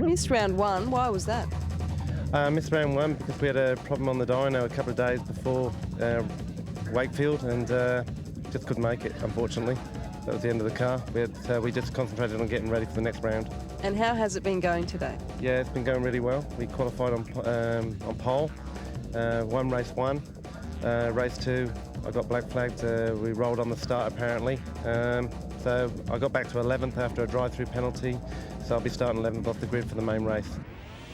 missed round one. Why was that? Missed round one because we had a problem on the dyno a couple of days before Wakefield and just couldn't make it, unfortunately. That was the end of the car. We just concentrated on getting ready for the next round. And how has it been going today? Yeah, it's been going really well. We qualified on pole, won race one. Race two, I got black flagged. We rolled on the start apparently. So I got back to 11th after a drive-through penalty. So I'll be starting 11th off the grid for the main race.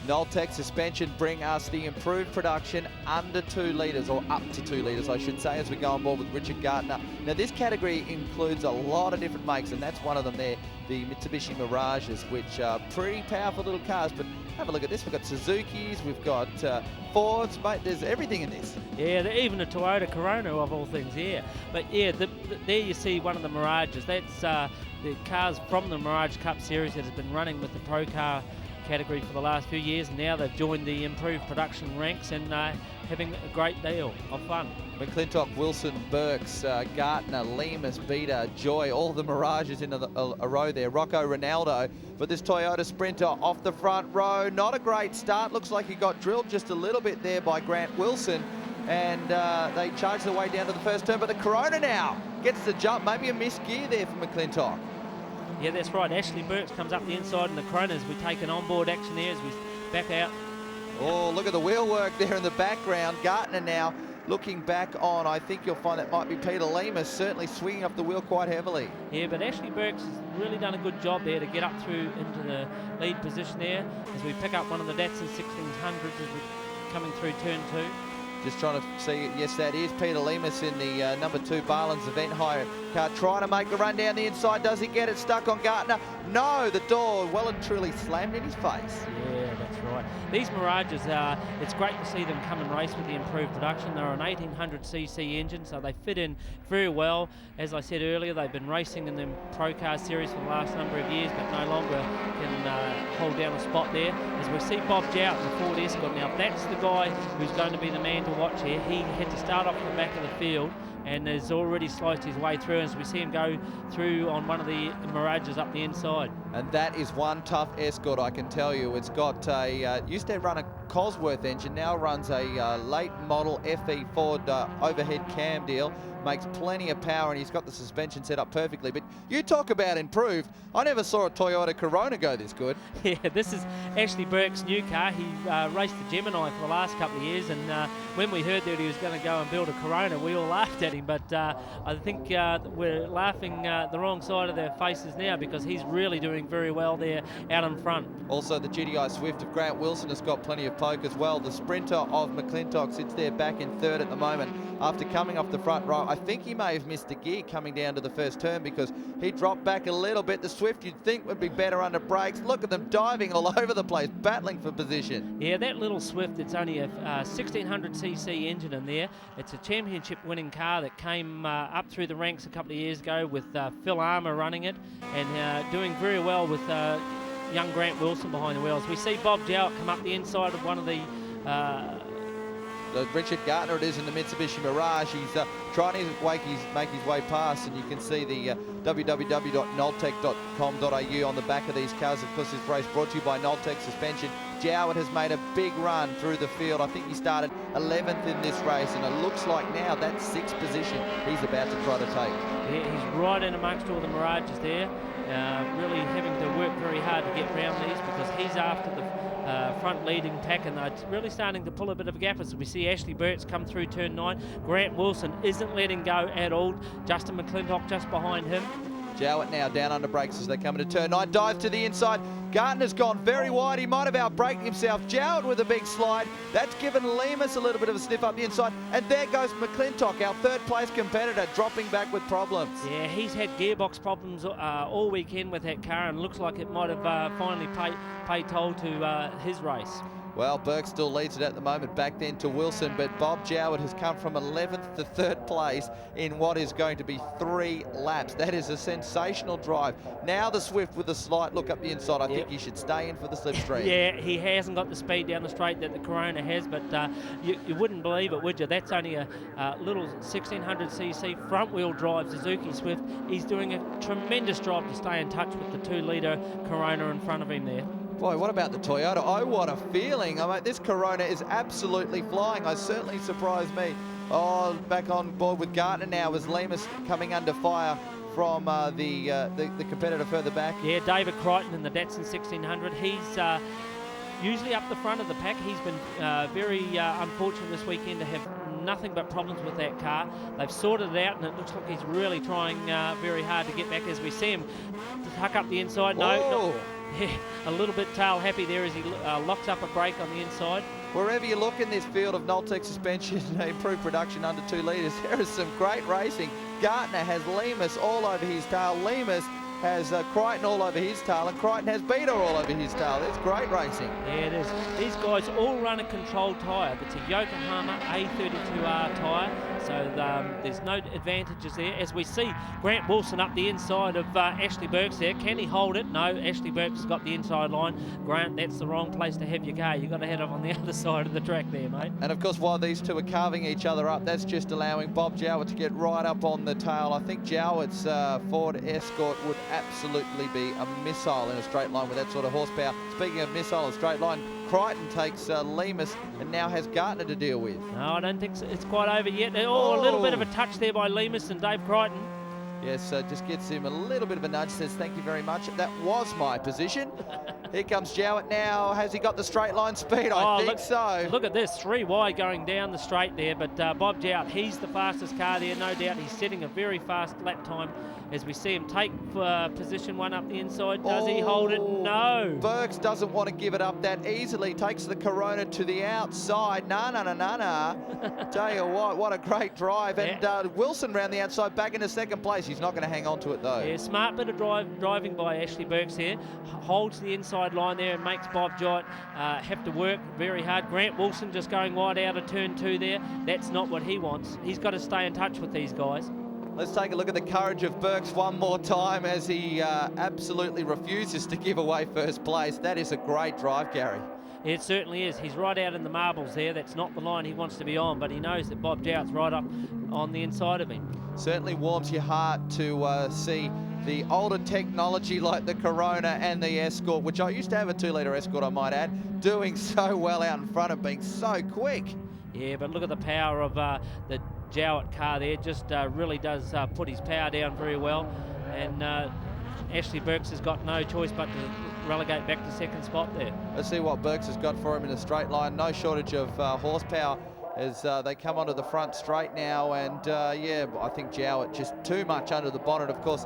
Noltec suspension bring us the improved production under 2 litres, or up to 2 litres I should say, as we go on board with Richard Gardner. Now this category includes a lot of different makes, and that's one of them there, the Mitsubishi Mirages, which are pretty powerful little cars. But have a look at this, we've got Suzukis, we've got Fords, mate, there's everything in this. Yeah, even a Toyota Corona of all things, yeah. But yeah, there you see one of the Mirages. That's the cars from the Mirage Cup series that has been running with the Pro Car category for the last few years. Now they've joined the improved production ranks and having a great deal of fun. McClintock, Wilson, Burks, Gartner, Lemus, Beta, Joy, all the Mirages in a row there. Rocco Ronaldo, but this Toyota Sprinter off the front row. Not a great start. Looks like he got drilled just a little bit there by Grant Wilson. And they charge their way down to the first turn, but the Corona now gets the jump. Maybe a missed gear there for McClintock. Yeah, that's right. Ashley Burks comes up the inside, and the Coronas, we take an onboard action there as we back out. Oh, look at the wheel work there in the background. Gartner now looking back on, I think you'll find that might be Peter Lemus, certainly swinging up the wheel quite heavily. Yeah, but Ashley Burks has really done a good job there to get up through into the lead position there as we pick up one of the Datsun 1600s as we're coming through turn 2. Just trying to see, yes, that is Peter Lemus in the number 2 Barlands event hire car, trying to make a run down the inside. Does he get it stuck on Gartner? No, the door well and truly slammed in his face. Yeah, that's right. These Mirages, it's great to see them come and race with the improved production. They're an 1800cc engine, so they fit in very well. As I said earlier, they've been racing in the Pro Car Series for the last number of years, but no longer can hold down a spot there. As we see Bob Jowett in the Ford Escort now, that's the guy who's going to be the man to watch here. He had to start off the back of the field and has already sliced his way through as we see him go through on one of the Mirages up the inside. And that is one tough Escort, I can tell you. It's got a, used to run a Cosworth engine, now runs a late model FE Ford overhead cam deal. Makes plenty of power, and he's got the suspension set up perfectly. But you talk about improved. I never saw a Toyota Corona go this good. Yeah, this is Ashley Burke's new car. He raced the Gemini for the last couple of years, and when we heard that he was going to go and build a Corona, we all laughed at him. But I think we're laughing the wrong side of their faces now, because he's really doing very well there out in front. Also, the GDI Swift of Grant Wilson has got plenty of poke as well. The Sprinter of McClintock sits there back in 3rd at the moment after coming off the front row. I think he may have missed a gear coming down to the first turn because he dropped back a little bit. The Swift you'd think would be better under brakes. Look at them diving all over the place, battling for position. Yeah, that little Swift, it's only a 1600cc engine in there. It's a championship winning car that came up through the ranks a couple of years ago with Phil Armour running it and doing very well with young Grant Wilson behind the wheels. We see Bob Jowett come up the inside of one of the Richard Gardner it is in the Mitsubishi Mirage. He's trying to make his way past, and you can see the www.noltec.com.au on the back of these cars. Of course, this race brought to you by Noltec Suspension. Jowett has made a big run through the field. I think he started 11th in this race, and it looks like now that's 6th position he's about to try to take. Yeah, he's right in amongst all the Mirages there, really having to work very hard to get round these because he's after the front leading pack, and they're really starting to pull a bit of a gap as we see Ashley Burks come through turn 9. Grant Wilson isn't letting go at all. Justin McClintock just behind him. Jowett now down under brakes as they come into turn 9. Dives to the inside. Gardner's gone very wide. He might have outbraked himself. Jowett with a big slide. That's given Lemus a little bit of a sniff up the inside. And there goes McClintock, our 3rd place competitor, dropping back with problems. Yeah, he's had gearbox problems all weekend with that car, and looks like it might have finally paid toll to his race. Well, Burke still leads it at the moment, back then to Wilson, but Bob Jowett has come from 11th to 3rd place in what is going to be 3 laps. That is a sensational drive. Now the Swift with a slight look up the inside. I think he should stay in for the slipstream. Yeah, he hasn't got the speed down the straight that the Corona has, but you wouldn't believe it, would you? That's only a little 1600cc front-wheel drive Suzuki Swift. He's doing a tremendous job to stay in touch with the 2-litre Corona in front of him there. Boy, what about the Toyota? Oh, what a feeling. I mean, this Corona is absolutely flying. Certainly surprised me. Oh, back on board with Gartner now as Lemus coming under fire from the competitor further back. Yeah, David Crichton in the Datsun 1600. He's usually up the front of the pack. He's been very unfortunate this weekend to have nothing but problems with that car. They've sorted it out, and it looks like he's really trying very hard to get back as we see him tuck up the inside. No, yeah, a little bit tail happy there as he locks up a brake on the inside. Wherever you look in this field of Noltec suspension, improved production under 2 litres, there is some great racing. Gartner has Lemus all over his tail. Lemus has Crichton all over his tail, and Crichton has Beta all over his tail. It's great racing. Yeah, it is. These guys all run a controlled tyre. It's a Yokohama A32R tyre, so there's no advantages there. As we see Grant Wilson up the inside of Ashley Burks there. Can he hold it? No, Ashley Burks has got the inside line. Grant, that's the wrong place to have your car. You've got to head up on the other side of the track there, mate. And of course, while these two are carving each other up, that's just allowing Bob Jowett to get right up on the tail. I think Jowett's Ford Escort would absolutely be a missile in a straight line with that sort of horsepower. Speaking of missile and straight line, Crichton takes Lemus and now has Gartner to deal with. No, I don't think it's quite over yet. Oh, a little bit of a touch there by Lemus and Dave Crichton. Yes, just gets him a little bit of a nudge, says thank you very much. That was my position. Here comes Jowett now. Has he got the straight line speed? I think so. Look at this, 3 wide going down the straight there, but Bob Jowett, he's the fastest car there, no doubt. He's setting a very fast lap time as we see him take position 1 up the inside. Does he hold it? No. Burks doesn't want to give it up that easily. Takes the Corona to the outside. Nah. Tell you what a great drive. Yeah. And Wilson round the outside back into 2nd place. He's not going to hang on to it though. Yeah, smart bit of driving by Ashley Burks here. Holds the inside line there and makes Bob Jowett have to work very hard. Grant Wilson just going wide out of turn 2 there. That's not what he wants. He's got to stay in touch with these guys. Let's take a look at the courage of Burks one more time as he absolutely refuses to give away 1st place. That is a great drive, Gary. It certainly is. He's right out in the marbles there. That's not the line he wants to be on, but he knows that Bob Jowett's right up on the inside of him. Certainly warms your heart to see the older technology like the Corona and the Escort, which I used to have a 2-litre Escort, I might add, doing so well out in front of being so quick. Yeah, but look at the power of the Jowett car there. Just really does put his power down very well. And Ashley Burks has got no choice but to relegate back to 2nd spot there. Let's see what Burks has got for him in a straight line. No shortage of horsepower as they come onto the front straight now. And yeah, I think Jowett just too much under the bonnet. Of course,